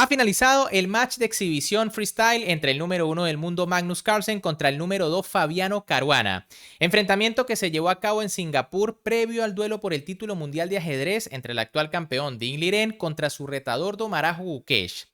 Ha finalizado el match de exhibición freestyle entre el número 1 del mundo Magnus Carlsen contra el número 2 Fabiano Caruana. Enfrentamiento que se llevó a cabo en Singapur previo al duelo por el título mundial de ajedrez entre el actual campeón Ding Liren contra su retador Domarajo Gukesh.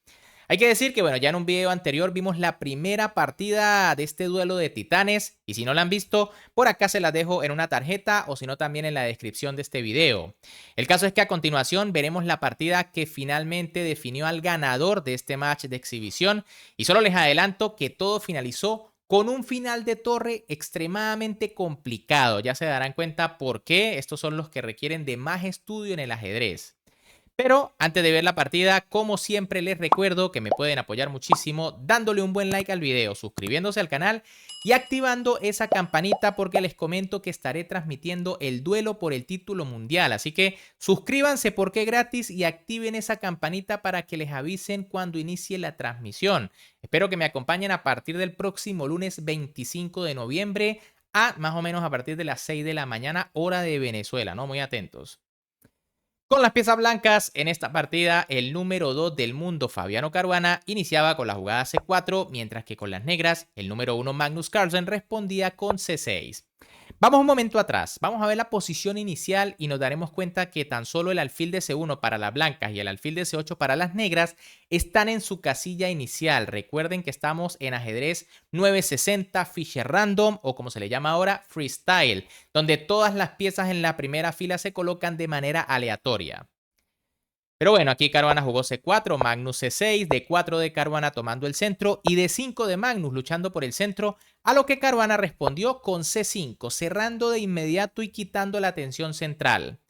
Hay que decir que, bueno, ya en un video anterior vimos la primera partida de este duelo de titanes, y si no la han visto, por acá se las dejo en una tarjeta o si no también en la descripción de este video. El caso es que a continuación veremos la partida que finalmente definió al ganador de este match de exhibición, y solo les adelanto que todo finalizó con un final de torre extremadamente complicado. Ya se darán cuenta por qué estos son los que requieren de más estudio en el ajedrez. Pero antes de ver la partida, como siempre les recuerdo que me pueden apoyar muchísimo dándole un buen like al video, suscribiéndose al canal y activando esa campanita porque les comento que estaré transmitiendo el duelo por el título mundial. Así que suscríbanse porque es gratis y activen esa campanita para que les avisen cuando inicie la transmisión. Espero que me acompañen a partir del próximo lunes 25 de noviembre a más o menos a partir de las 6 de la mañana hora de Venezuela, ¿no? Muy atentos. Con las piezas blancas, en esta partida, el número 2 del mundo, Fabiano Caruana, iniciaba con la jugada C4, mientras que con las negras, el número 1, Magnus Carlsen, respondía con C6. Vamos un momento atrás, vamos a ver la posición inicial y nos daremos cuenta que tan solo el alfil de C1 para las blancas y el alfil de C8 para las negras están en su casilla inicial. Recuerden que estamos en ajedrez 960 Fischer Random o como se le llama ahora Freestyle, donde todas las piezas en la primera fila se colocan de manera aleatoria. Pero bueno, aquí Caruana jugó C4, Magnus C6, D4 de Caruana tomando el centro y D5 de Magnus luchando por el centro, a lo que Caruana respondió con C5, cerrando de inmediato y quitando la tensión central.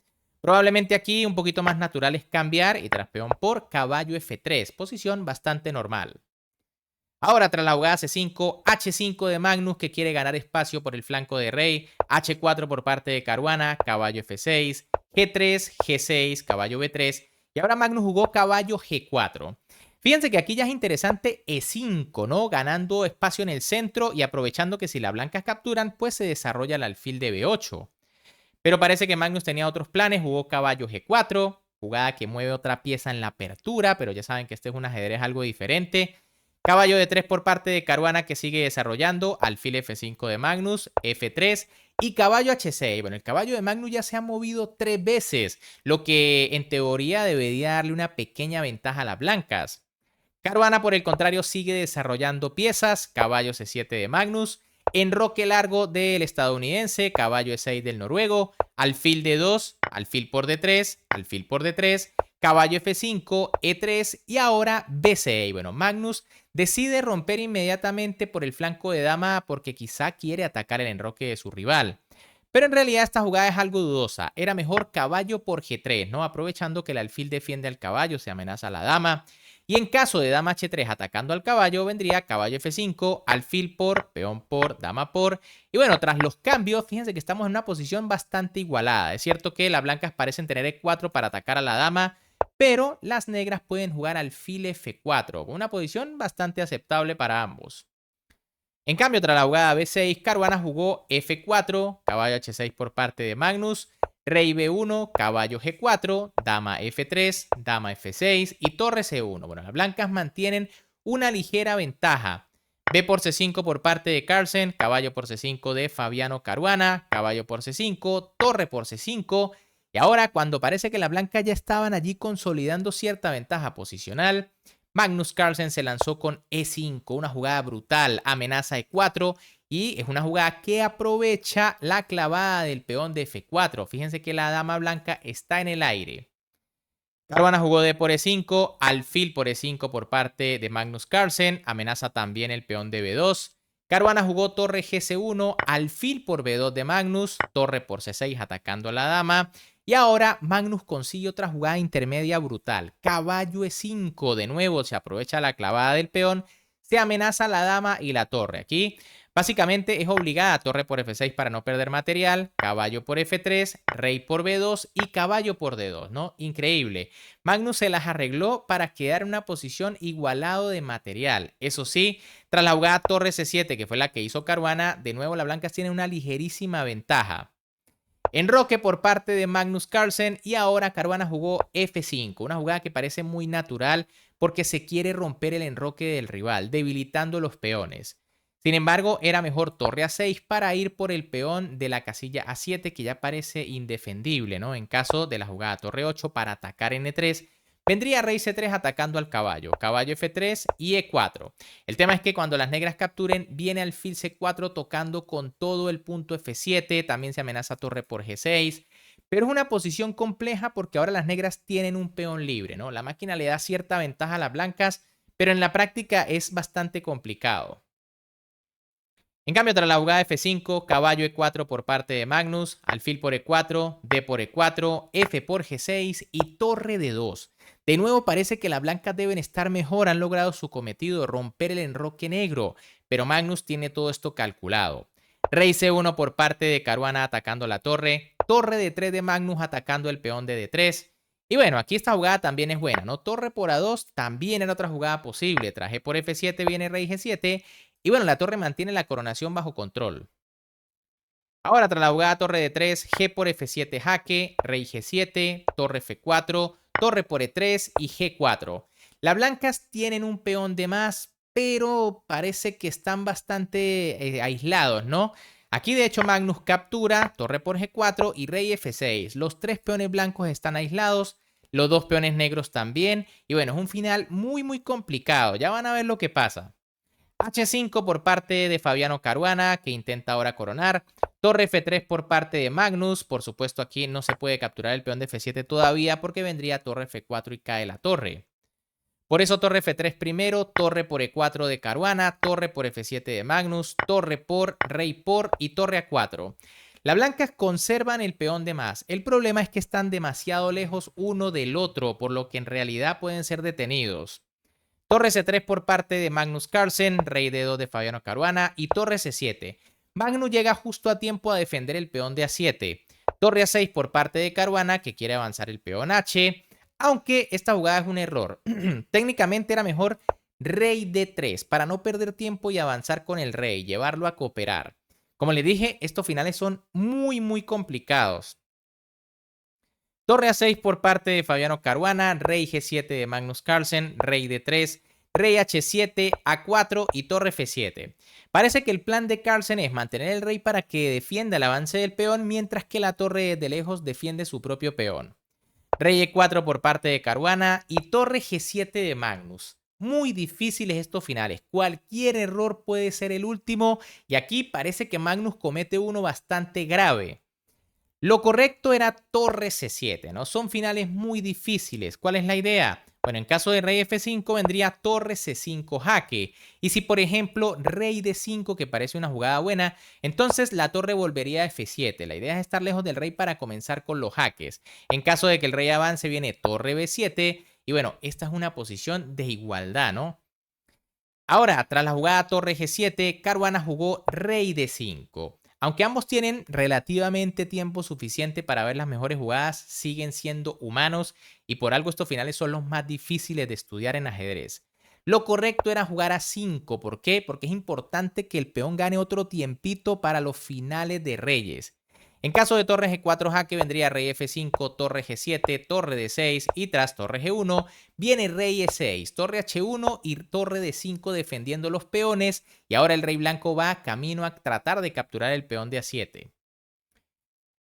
Probablemente aquí un poquito más natural es cambiar y tras peón por caballo F3, posición bastante normal. Ahora tras la jugada C5, H5 de Magnus que quiere ganar espacio por el flanco de rey, H4 por parte de Caruana, caballo F6, G3, G6, caballo B3 y ahora Magnus jugó caballo G4. Fíjense que aquí ya es interesante E5, ¿no? Ganando espacio en el centro y aprovechando que si las blancas capturan, pues se desarrolla el alfil de B8. Pero parece que Magnus tenía otros planes, jugó caballo G4, jugada que mueve otra pieza en la apertura, pero ya saben que este es un ajedrez algo diferente. Caballo D3 por parte de Caruana que sigue desarrollando, alfil F5 de Magnus, F3 y caballo H6. Bueno, el caballo de Magnus ya se ha movido 3 veces, lo que en teoría debería darle una pequeña ventaja a las blancas. Caruana, por el contrario, sigue desarrollando piezas, caballo C7 de Magnus, enroque largo del estadounidense, caballo E6 del noruego, alfil D2, alfil por D3, alfil por D3, caballo F5, E3 y ahora B6. Bueno, Magnus decide romper inmediatamente por el flanco de dama porque quizá quiere atacar el enroque de su rival. Pero en realidad esta jugada es algo dudosa. Era mejor caballo por G3, ¿no? Aprovechando que el alfil defiende al caballo, se amenaza a la dama. Y en caso de dama H3 atacando al caballo, vendría caballo F5, alfil por, peón por, dama por. Y bueno, tras los cambios, fíjense que estamos en una posición bastante igualada. Es cierto que las blancas parecen tener E4 para atacar a la dama, pero las negras pueden jugar alfil F4, con una posición bastante aceptable para ambos. En cambio, tras la jugada B6, Caruana jugó F4, caballo H6 por parte de Magnus, rey B1, caballo G4, dama F3, dama F6 y torre C1. Bueno, las blancas mantienen una ligera ventaja. B por C5 por parte de Carlsen, caballo por C5 de Fabiano Caruana, caballo por C5, torre por C5. Y ahora, cuando parece que las blancas ya estaban allí consolidando cierta ventaja posicional, Magnus Carlsen se lanzó con E5, una jugada brutal, amenaza E4 y es una jugada que aprovecha la clavada del peón de F4. Fíjense que la dama blanca está en el aire. Caruana jugó D por E5, alfil por E5 por parte de Magnus Carlsen, amenaza también el peón de B2. Caruana jugó torre GC1, alfil por B2 de Magnus, torre por C6 atacando a la dama. Y ahora Magnus consigue otra jugada intermedia brutal. Caballo E5, de nuevo se aprovecha la clavada del peón, se amenaza la dama y la torre. Aquí básicamente es obligada torre por F6 para no perder material, caballo por F3, rey por B2 y caballo por D2, ¿no? Increíble. Magnus se las arregló para quedar en una posición igualado de material. Eso sí, tras la jugada torre C7, que fue la que hizo Caruana, de nuevo las blancas tienen una ligerísima ventaja. Enroque por parte de Magnus Carlsen y ahora Caruana jugó F5, una jugada que parece muy natural porque se quiere romper el enroque del rival, debilitando los peones. Sin embargo, era mejor torre A6 para ir por el peón de la casilla A7 que ya parece indefendible, ¿no? En caso de la jugada torre 8 para atacar N3, vendría rey C3 atacando al caballo, caballo F3 y E4. El tema es que cuando las negras capturen, viene alfil C4 tocando con todo el punto F7, también se amenaza torre por G6, pero es una posición compleja porque ahora las negras tienen un peón libre, ¿no? La máquina le da cierta ventaja a las blancas, pero en la práctica es bastante complicado. En cambio, tras la jugada F5, caballo E4 por parte de Magnus, alfil por E4, D por E4, F por G6 y torre D2. De nuevo parece que las blancas deben estar mejor, han logrado su cometido, romper el enroque negro, pero Magnus tiene todo esto calculado. Rey C1 por parte de Caruana atacando la torre, torre D3 de Magnus atacando el peón de D3. Y bueno, aquí esta jugada también es buena, ¿no? Torre por A2 también era otra jugada posible. Tras G por F7 viene rey G7 y bueno, la torre mantiene la coronación bajo control. Ahora, tras la jugada torre de 3, G por F7 jaque, rey G7, torre F4, torre por E3 y G4. Las blancas tienen un peón de más, pero parece que están bastante aislados, ¿no? Aquí de hecho Magnus captura, torre por G4 y rey F6. Los tres peones blancos están aislados, los dos peones negros también. Y bueno, es un final muy complicado. Ya van a ver lo que pasa. H5 por parte de Fabiano Caruana, que intenta ahora coronar. Torre F3 por parte de Magnus. Por supuesto, aquí no se puede capturar el peón de F7 todavía porque vendría torre F4 y cae la torre. Por eso torre F3 primero, torre por E4 de Caruana, torre por F7 de Magnus, torre por, rey por y torre A4. Las blancas conservan el peón de más. El problema es que están demasiado lejos uno del otro, por lo que en realidad pueden ser detenidos. Torre C3 por parte de Magnus Carlsen, rey D2 de Fabiano Caruana y torre C7. Magnus llega justo a tiempo a defender el peón de A7. Torre A6 por parte de Caruana, que quiere avanzar el peón H, aunque esta jugada es un error. Técnicamente era mejor rey D3 para no perder tiempo y avanzar con el rey, llevarlo a cooperar. Como les dije, estos finales son muy complicados. Torre A6 por parte de Fabiano Caruana, rey G7 de Magnus Carlsen, rey D3, rey H7, A4 y torre F7. Parece que el plan de Carlsen es mantener el rey para que defienda el avance del peón, mientras que la torre de lejos defiende su propio peón. Rey E4 por parte de Caruana y torre G7 de Magnus. Muy difíciles estos finales, cualquier error puede ser el último y aquí parece que Magnus comete uno bastante grave. Lo correcto era torre C7, ¿no? Son finales muy difíciles. ¿Cuál es la idea? Bueno, en caso de rey F5 vendría torre C5 jaque. Y si, por ejemplo, rey D5, que parece una jugada buena, entonces la torre volvería a F7. La idea es estar lejos del rey para comenzar con los jaques. En caso de que el rey avance, viene torre B7. Y bueno, esta es una posición de igualdad, ¿no? Ahora, tras la jugada torre G7, Caruana jugó rey D5. Aunque ambos tienen relativamente tiempo suficiente para ver las mejores jugadas, siguen siendo humanos y por algo estos finales son los más difíciles de estudiar en ajedrez. Lo correcto era jugar a 5. ¿Por qué? Porque es importante que el peón gane otro tiempito para los finales de reyes. En caso de torre G4 jaque vendría rey F5, torre G7, torre D6 y tras torre G1 viene rey E6, torre H1 y torre D5 defendiendo los peones y ahora el rey blanco va camino a tratar de capturar el peón de A7.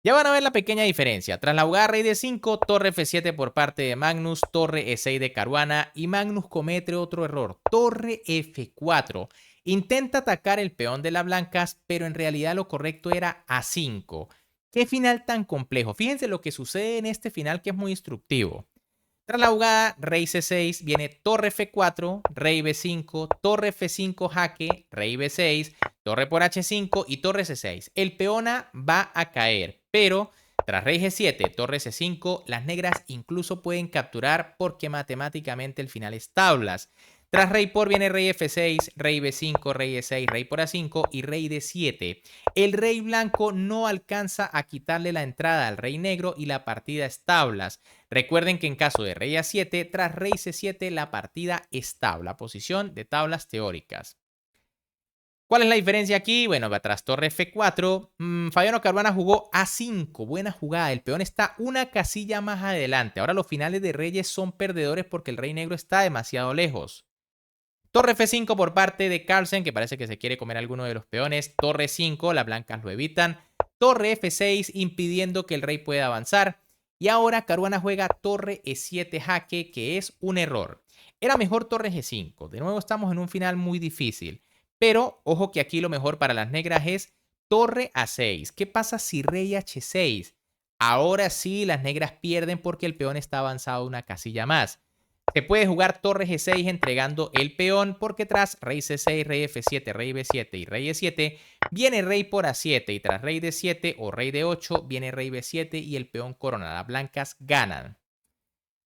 Ya van a ver la pequeña diferencia. Tras la jugada rey D5, torre F7 por parte de Magnus, torre E6 de Caruana y Magnus comete otro error, torre F4. Intenta atacar el peón de las blancas, pero en realidad lo correcto era A5. ¿Qué final tan complejo? Fíjense lo que sucede en este final que es muy instructivo. Tras la jugada rey C6 viene torre F4, rey B5, torre F5 jaque, rey B6, torre por H5 y torre C6. El peón A va a caer, pero tras rey G7, torre C5, las negras incluso pueden capturar porque matemáticamente el final es tablas. Tras rey por viene rey F6, rey B5, rey E6, rey por A5 y rey D7. El rey blanco no alcanza a quitarle la entrada al rey negro y la partida es tablas. Recuerden que en caso de rey A7, tras rey C7, la partida es tabla, posición de tablas teóricas. ¿Cuál es la diferencia aquí? Bueno, tras torre F4, Fabiano Caruana jugó A5. Buena jugada. El peón está una casilla más adelante. Ahora los finales de reyes son perdedores porque el rey negro está demasiado lejos. Torre F5 por parte de Carlsen, que parece que se quiere comer alguno de los peones. Torre 5, las blancas lo evitan. Torre F6, impidiendo que el rey pueda avanzar. Y ahora Caruana juega torre E7 jaque, que es un error. Era mejor torre G5. De nuevo estamos en un final muy difícil. Pero ojo que aquí lo mejor para las negras es torre A6. ¿Qué pasa si rey H6? Ahora sí las negras pierden porque el peón está avanzado una casilla más. Se puede jugar torre G6 entregando el peón porque tras rey C6, rey F7, rey B7 y rey E7 viene rey por A7 y tras rey D7 o rey D8 viene rey B7 y el peón corona. Las blancas ganan.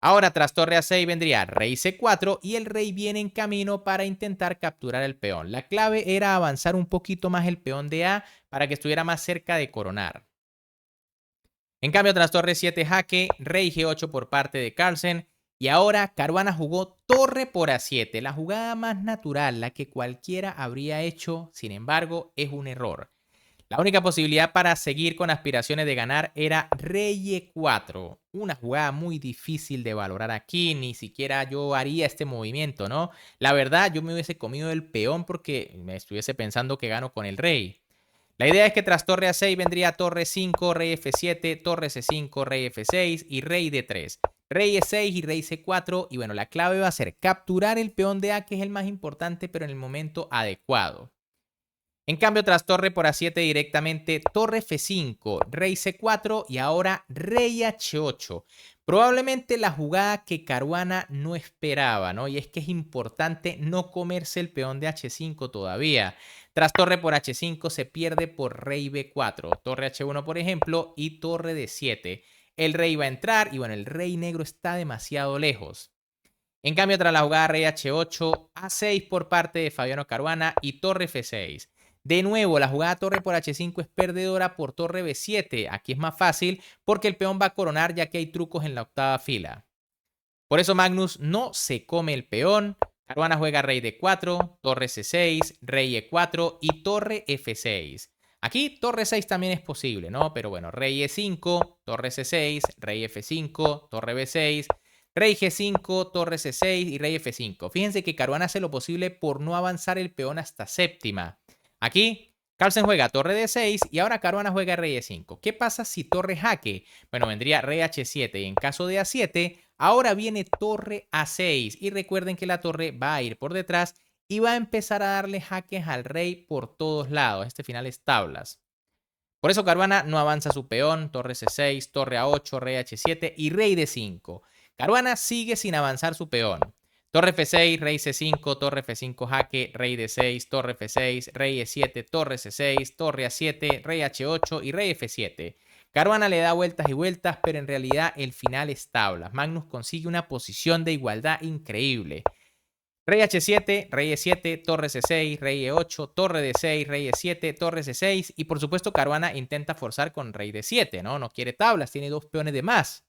Ahora tras torre A6 vendría rey C4 y el rey viene en camino para intentar capturar el peón. La clave era avanzar un poquito más el peón de A para que estuviera más cerca de coronar. En cambio tras torre 7 jaque, rey G8 por parte de Carlsen. Y ahora Caruana jugó torre por A7, la jugada más natural, la que cualquiera habría hecho, sin embargo, es un error. La única posibilidad para seguir con aspiraciones de ganar era rey E4, una jugada muy difícil de valorar aquí, ni siquiera yo haría este movimiento, ¿no? La verdad, yo me hubiese comido el peón porque me estuviese pensando que gano con el rey. La idea es que tras torre A6 vendría torre 5, rey F7, torre C5, rey F6 y rey D3. Rey E6 y rey C4 y bueno, la clave va a ser capturar el peón de A que es el más importante pero en el momento adecuado. En cambio tras torre por A7 directamente torre F5, rey C4 y ahora rey H8. Probablemente la jugada que Caruana no esperaba, ¿no? Y es que es importante no comerse el peón de H5 todavía. Tras torre por H5 se pierde por rey B4, torre H1 por ejemplo y torre D7. El rey va a entrar y bueno, el rey negro está demasiado lejos. En cambio, tras la jugada rey H8, A6 por parte de Fabiano Caruana y torre F6. De nuevo, la jugada torre por H5 es perdedora por torre B7. Aquí es más fácil porque el peón va a coronar ya que hay trucos en la octava fila. Por eso Magnus no se come el peón. Caruana juega rey D4, torre C6, rey E4 y torre F6. Aquí torre 6 también es posible, ¿no? Pero bueno, rey E5, torre C6, rey F5, torre B6, rey G5, torre C6 y rey F5. Fíjense que Caruana hace lo posible por no avanzar el peón hasta séptima. Aquí Carlsen juega torre D6 y ahora Caruana juega rey E5. ¿Qué pasa si torre jaque? Bueno, vendría rey H7 y en caso de A7, ahora viene torre A6 y recuerden que la torre va a ir por detrás y va a empezar a darle jaques al rey por todos lados. Este final es tablas. Por eso Caruana no avanza su peón, torre C6, torre A8, rey H7 y rey D5. Caruana sigue sin avanzar su peón. Torre F6, rey C5, torre F5 jaque, rey D6, torre F6, rey E7, torre C6, torre A7, rey H8 y rey F7. Caruana le da vueltas y vueltas, pero en realidad el final es tablas. Magnus consigue una posición de igualdad increíble. Rey H7, rey E7, torre C6, rey E8, torre D6, rey E7, torre C6 y por supuesto Caruana intenta forzar con rey D7, ¿no? No quiere tablas, tiene dos peones de más.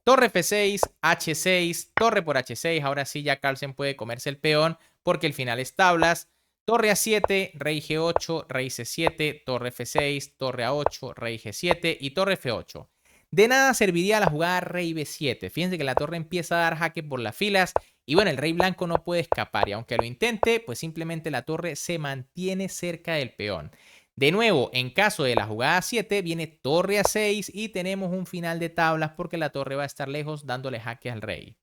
Torre F6, H6, torre por H6, ahora sí ya Carlsen puede comerse el peón porque el final es tablas. Torre A7, rey G8, rey C7, torre F6, torre A8, rey G7 y torre F8. De nada serviría la jugada rey B7. Fíjense que la torre empieza a dar jaque por las filas y bueno, el rey blanco no puede escapar y aunque lo intente, pues simplemente la torre se mantiene cerca del peón. De nuevo, en caso de la jugada 7, viene torre A6 y tenemos un final de tablas porque la torre va a estar lejos dándole jaque al rey.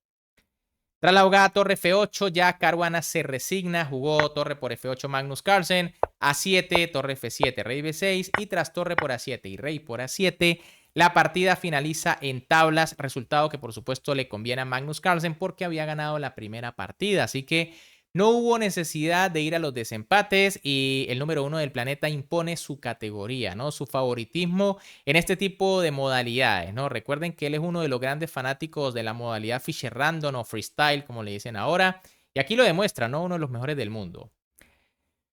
Tras la jugada torre F8, ya Caruana se resigna, jugó torre por F8 Magnus Carlsen, A7, torre F7, rey B6 y tras torre por A7 y rey por A7, la partida finaliza en tablas, resultado que por supuesto le conviene a Magnus Carlsen porque había ganado la primera partida, así que no hubo necesidad de ir a los desempates y el número 1 del planeta impone su categoría, ¿no? Su favoritismo en este tipo de modalidades, ¿no? Recuerden que él es uno de los grandes fanáticos de la modalidad Fischer Random o Freestyle, como le dicen ahora, y aquí lo demuestra, ¿no? Uno de los mejores del mundo.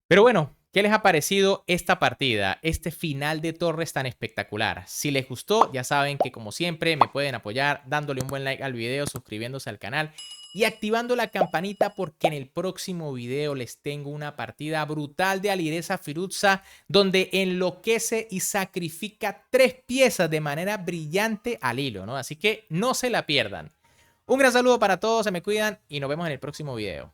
Pero bueno, ¿qué les ha parecido esta partida, este final de torres tan espectacular? Si les gustó, ya saben que como siempre me pueden apoyar dándole un buen like al video, suscribiéndose al canal y activando la campanita porque en el próximo video les tengo una partida brutal de Alireza Firouzja donde enloquece y sacrifica 3 piezas de manera brillante al hilo, ¿no? Así que no se la pierdan. Un gran saludo para todos, se me cuidan y nos vemos en el próximo video.